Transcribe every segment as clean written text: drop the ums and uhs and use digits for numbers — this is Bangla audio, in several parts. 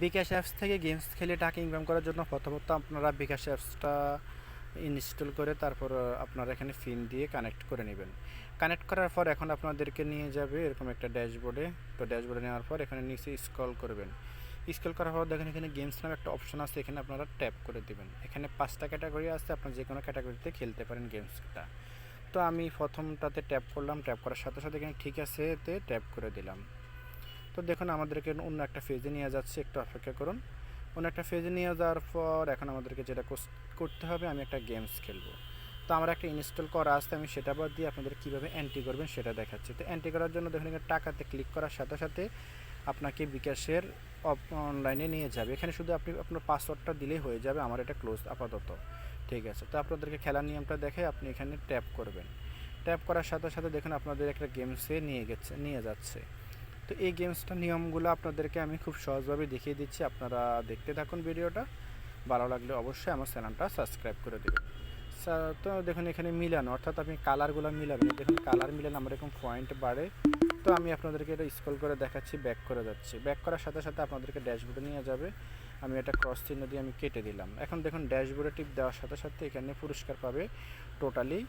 বিকাশ অ্যাপস থেকে গেমস খেলে টাকা ইনকাম করার জন্য প্রথমত আপনারা বিকাশ অ্যাপসটা ইনস্টল করে তারপর আপনারা এখানে পিন দিয়ে কানেক্ট করে নেবেন। কানেক্ট করার পর এখন আপনাদেরকে নিয়ে যাবে এরকম একটা ড্যাশবোর্ডে। তো ড্যাশবোর্ডে নেওয়ার পর এখানে নিচে স্ক্রল করবেন। স্ক্রল করার পর দেখেন এখানে গেমস নামে একটা অপশন আছে, এখানে আপনারা ট্যাপ করে দেবেন। এখানে 5টা ক্যাটাগরি আছে, আপনার যে কোনো ক্যাটাগরিতে খেলতে পারেন গেমসটা। তো আমি প্রথমটাতে ট্যাপ করলাম, ট্যাপ করার সাথে সাথে এখানে ঠিক আছে তে ট্যাপ করে দিলাম। তো দেখুন আমাদেরকে অন্য একটা ফেজে নিয়ে যাচ্ছে, একটু অপেক্ষা করুন। অন্য একটা ফেজে নিয়ে যাওয়ার পর এখন আমাদেরকে যেটা করতে হবে, আমি একটা গেমস খেলবো। তো আমার একটা ইনস্টল করা আছে, আমি সেটা বাদ দিয়ে আপনাদের কীভাবে এন্ট্রি করবেন সেটা দেখাচ্ছি। তো এন্ট্রি করার জন্য দেখুন এখানে টাকাতে ক্লিক করার সাথে সাথে আপনাকে বিকাশের অনলাইনে নিয়ে যাবে। এখানে শুধু আপনি আপনার পাসওয়ার্ডটা দিলেই হয়ে যাবে। আমার এটা ক্লোজ আপাতত, ঠিক আছে। তো আপনাদেরকে খেলার নিয়মটা দেখে আপনি এখানে ট্যাপ করবেন। ট্যাপ করার সাথে সাথে দেখুন আপনাদের একটা গেমসে নিয়ে যাচ্ছে। তো এই গেমসটার নিয়মগুলো আপনাদেরকে আমি খুব সহজভাবে দেখিয়ে দিচ্ছি, আপনারা দেখতে থাকুন ভিডিওটা। ভালো লাগলে অবশ্যই আমার চ্যানেলটা সাবস্ক্রাইব করে দেবেন। তো দেখুন এখানে মিলানো, অর্থাৎ আপনি কালারগুলো মিলাবেন। দেখুন কালার মিলালে আমার এরকম পয়েন্ট বাড়ে। তো আমি আপনাদেরকে এটা স্ক্রল করে দেখাচ্ছি, ব্যাক করে যাচ্ছি। ব্যাক করার সাথে সাথে আপনাদেরকে ড্যাশবোর্ডে নিয়ে যাবে। আমি এটা ক্রস চিহ্ন দিয়ে আমি কেটে দিলাম। এখন দেখুন ড্যাশবোর্ডে টিপ দেওয়ার সাথে সাথে এখানে পুরস্কার পাবে টোটালি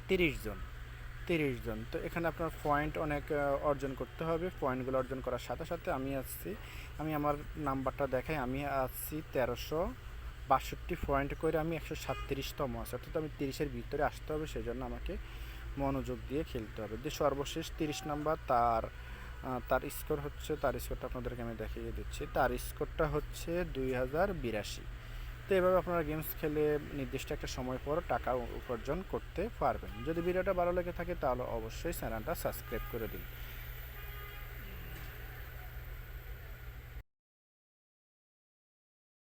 30 জন। 30 জন। তো এখানে আপনার পয়েন্ট অনেক অর্জন করতে হবে। পয়েন্টগুলো অর্জন করার সাথে সাথে আমি আমার নাম্বারটা দেখাই, আমি আসছি 1362 পয়েন্ট করে, আমি 137তম আছি, অর্থাৎ আমি 30-এর ভিতরে আসতে হবে। সেই জন্য আমাকে মনোযোগ দিয়ে খেলতে হবে। যে সর্বশেষ 30 নাম্বার তার স্কোরটা আপনাদেরকে আমি দেখিয়ে দিচ্ছি। তার স্কোরটা হচ্ছে 2082। তো এভাবে আপনারা গেমস খেলে নির্দিষ্ট একটা সময় পর টাকা উপার্জন করতে পারবেন। যদি ভিডিওটা ভালো লেগে থাকে তাহলে অবশ্যই চ্যানেলটা সাবস্ক্রাইব করে দিন।